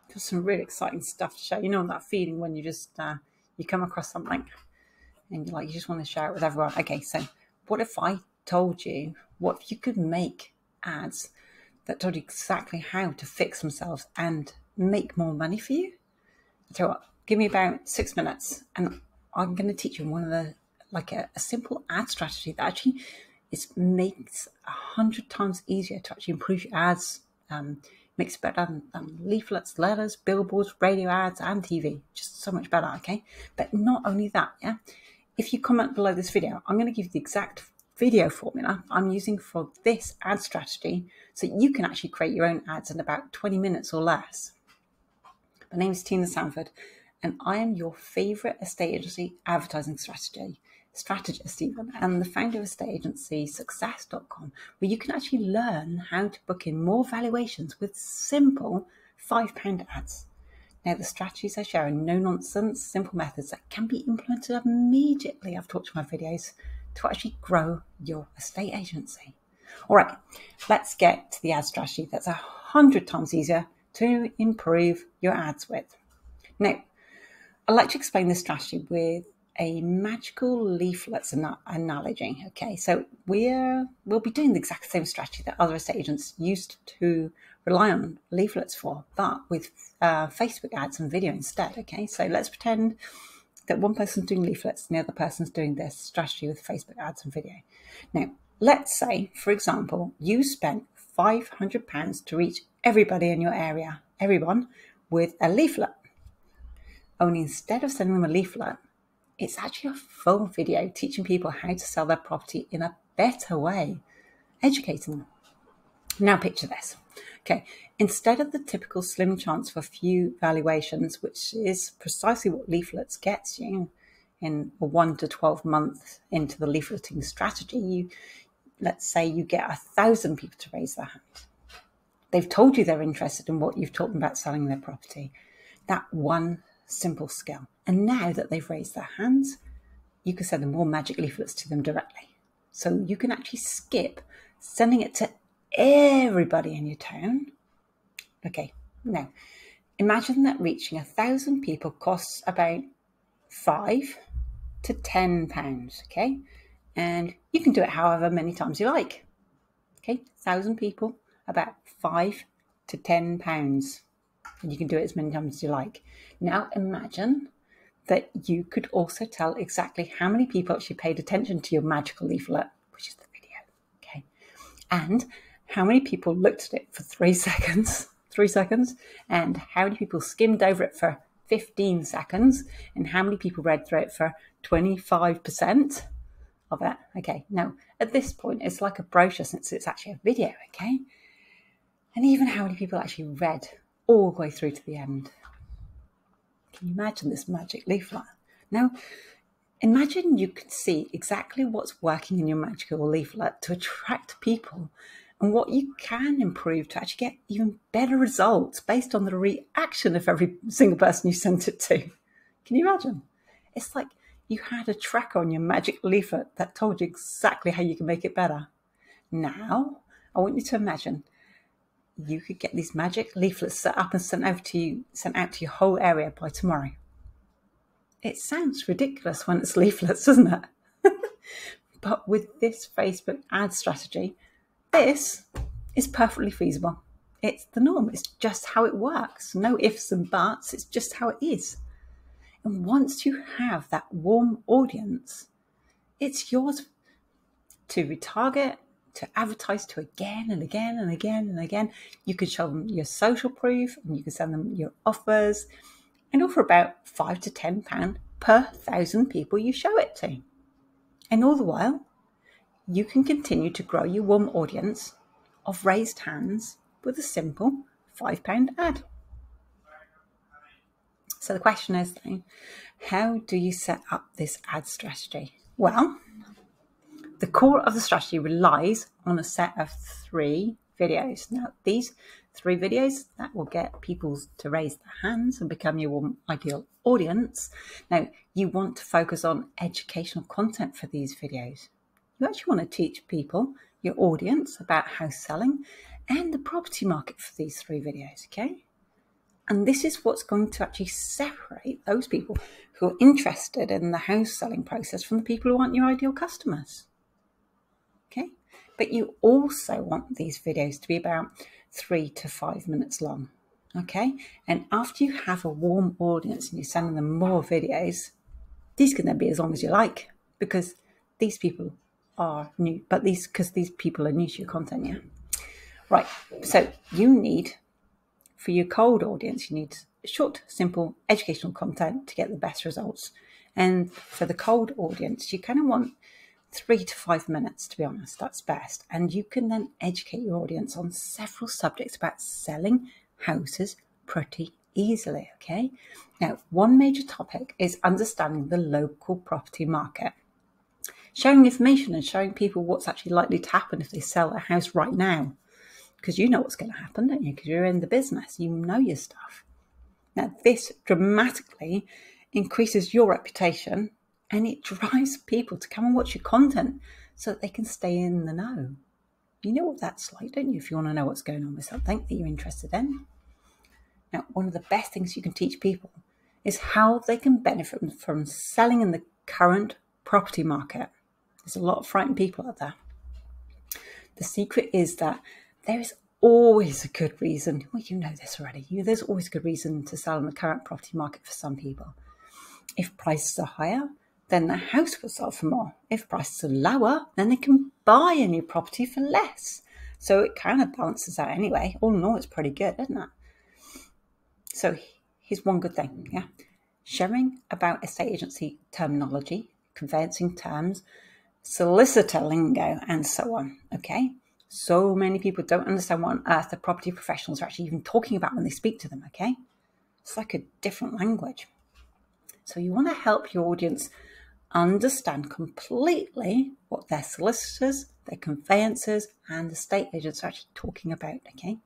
Got some really exciting stuff to show. You know that feeling when you just you come across something and you just want to share it with everyone. Okay, so what if I told you, what if you could make ads that told you exactly how to fix themselves and make more money for you? I tell you what, give me about 6 minutes and I'm going to teach you one of the, a simple ad strategy that actually makes 100 times easier to actually improve your ads. Makes it better than leaflets, letters, billboards, radio ads, and TV. Just so much better, okay? But not only that, yeah? If you comment below this video, I'm going to give you the exact video formula I'm using for this ad strategy so you can actually create your own ads in about 20 minutes or less. My name is Tina Sanford, and I am your favorite estate agency advertising strategist even, and the founder of estate agency success.com, where you can actually learn how to book in more valuations with simple £5 ads. Now, the strategies I share are no-nonsense, simple methods that can be implemented immediately after watching my videos to actually grow your estate agency. All right, let's get to the ad strategy that's 100 times easier to improve your ads with. Now, I'd like to explain this strategy with a magical leaflets analogy. Okay, so we'll be doing the exact same strategy that other estate agents used to rely on leaflets for, but with Facebook ads and video instead. Okay, so let's pretend that one person's doing leaflets and the other person's doing this strategy with Facebook ads and video. Now, let's say, for example, you spent £500 to reach everybody in your area, everyone, with a leaflet. Only instead of sending them a leaflet, it's actually a full video teaching people how to sell their property in a better way, educating them. Now picture this. Okay, instead of the typical slim chance for few valuations, which is precisely what leaflets gets you in a 1 to 12 months into the leafleting strategy, let's say you get 1,000 people to raise their hand. They've told you they're interested in what you've taught them about selling their property. That one simple skill. And now that they've raised their hands, you can send them more magic leaflets to them directly. So you can actually skip sending it to everybody in your town. Okay, now imagine that reaching 1,000 people costs about £5 to £10, okay? And you can do it however many times you like. Okay, 1,000 people, about £5 to £10. And you can do it as many times as you like. Now imagine that you could also tell exactly how many people actually paid attention to your magical leaflet, which is the video, okay? And how many people looked at it for 3 seconds, and how many people skimmed over it for 15 seconds, and how many people read through it for 25% of it. Okay, now at this point, it's like a brochure since it's actually a video, okay? And even how many people actually read all the way through to the end. Can you imagine this magic leaflet? Now, imagine you could see exactly what's working in your magical leaflet to attract people and what you can improve to actually get even better results based on the reaction of every single person you sent it to. Can you imagine? It's like you had a tracker on your magic leaflet that told you exactly how you can make it better. Now, I want you to imagine you could get these magic leaflets set up and sent out to your whole area by tomorrow. It sounds ridiculous when it's leaflets, doesn't it? But with this Facebook ad strategy, this is perfectly feasible. It's the norm. It's just how it works. No ifs and buts. It's just how it is. And once you have that warm audience, it's yours to retarget, to advertise to again and again and again and again. You can show them your social proof and you can send them your offers and offer about £5 to £10 per 1,000 people you show it to. And all the while, you can continue to grow your warm audience of raised hands with a simple £5 ad. So the question is then, how do you set up this ad strategy? Well, the core of the strategy relies on a set of 3 videos. Now, these 3 videos that will get people to raise their hands and become your ideal audience. Now, you want to focus on educational content for these videos. You actually want to teach people, your audience, about house selling and the property market for these 3 videos, okay? And this is what's going to actually separate those people who are interested in the house selling process from the people who aren't your ideal customers. Okay? But you also want these videos to be about 3 to 5 minutes long. Okay? And after you have a warm audience and you're sending them more videos, these can then be as long as you like, because these people are new, because these people are new to your content, yeah? Right, so you need, for your cold audience, you need short, simple, educational content to get the best results. And for the cold audience, you kind of want 3 to 5 minutes, to be honest, that's best. And you can then educate your audience on several subjects about selling houses pretty easily, okay? Now, one major topic is understanding the local property market. Sharing information and showing people what's actually likely to happen if they sell a house right now. Because you know what's going to happen, don't you? Because you're in the business, you know your stuff. Now, this dramatically increases your reputation and it drives people to come and watch your content so that they can stay in the know. You know what that's like, don't you, if you want to know what's going on with something that you're interested in? Now, one of the best things you can teach people is how they can benefit from selling in the current property market. There's a lot of frightened people out there. The secret is that there is always a good reason. Well, you know this already. There's always a good reason to sell in the current property market for some people. If prices are higher, then the house will sell for more. If prices are lower, then they can buy a new property for less. So it kind of balances out anyway. All in all, it's pretty good, isn't it? So here's one good thing, yeah? Sharing about estate agency terminology, conveyancing terms, solicitor lingo, and so on, okay? So many people don't understand what on earth the property professionals are actually even talking about when they speak to them, okay? It's like a different language. So you want to help your audience understand completely what their solicitors, their conveyancers, and estate agents are actually talking about, okay?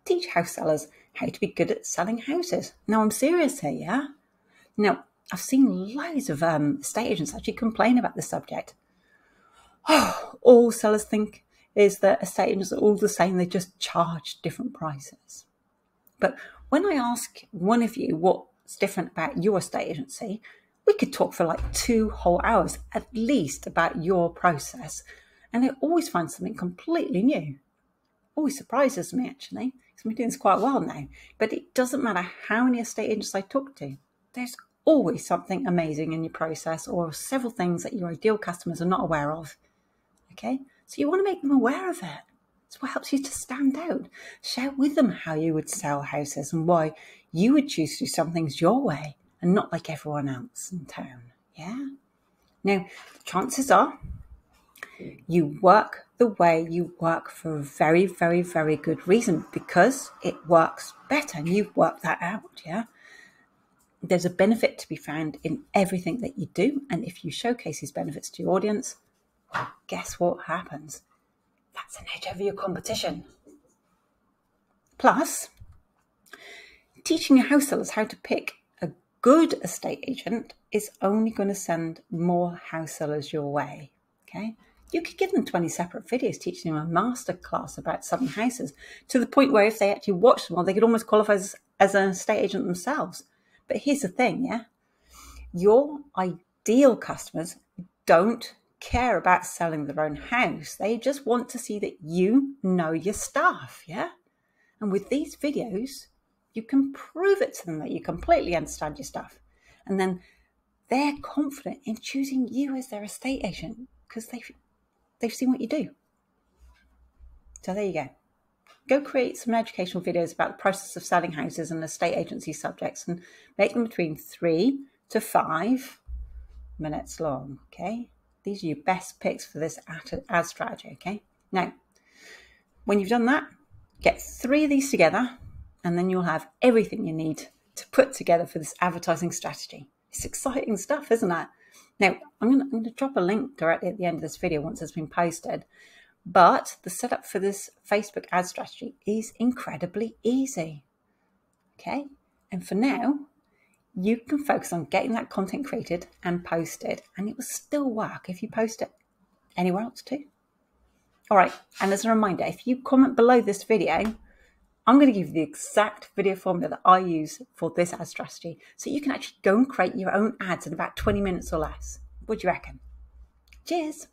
Teach house sellers how to be good at selling houses. Now, I'm serious here, yeah? Now, I've seen loads of estate agents actually complain about this subject. Oh, all sellers think is that estate agents are all the same. They just charge different prices. But when I ask one of you what's different about your estate agency, we could talk for like 2 whole hours at least about your process. And I always find something completely new. Always surprises me, actually. Because I've been doing this quite a while now. But it doesn't matter how many estate agents I talk to. There's always something amazing in your process or several things that your ideal customers are not aware of. Okay? So you want to make them aware of it. It's what helps you to stand out. Share with them how you would sell houses and why you would choose to do some things your way and not like everyone else in town. Yeah? Now, chances are you work the way you work for a very, very, very good reason, because it works better and you've worked that out, yeah? There's a benefit to be found in everything that you do, and if you showcase these benefits to your audience, guess what happens? That's an edge over your competition. Plus, teaching your house sellers how to pick a good estate agent is only going to send more house sellers your way, okay? You could give them 20 separate videos teaching them a masterclass about selling houses, to the point where if they actually watch them, well, they could almost qualify as an estate agent themselves. But here's the thing, yeah? Your ideal customers don't care about selling their own house. They just want to see that you know your stuff, yeah? And with these videos, you can prove it to them that you completely understand your stuff. And then they're confident in choosing you as their estate agent because they've seen what you do. So there you go. Go create some educational videos about the process of selling houses and estate agency subjects and make them between 3 to 5 minutes long, okay? These are your best picks for this ad strategy, okay? Now, when you've done that, get 3 of these together and then you'll have everything you need to put together for this advertising strategy. It's exciting stuff, isn't it? Now, I'm going to drop a link directly at the end of this video once it's been posted. But the setup for this Facebook ad strategy is incredibly easy, okay? And for now, you can focus on getting that content created and posted, and it will still work if you post it anywhere else too. All right, and as a reminder, if you comment below this video I'm going to give you the exact video formula that I use for this ad strategy, so you can actually go and create your own ads in about 20 minutes or less. What do you reckon? Cheers.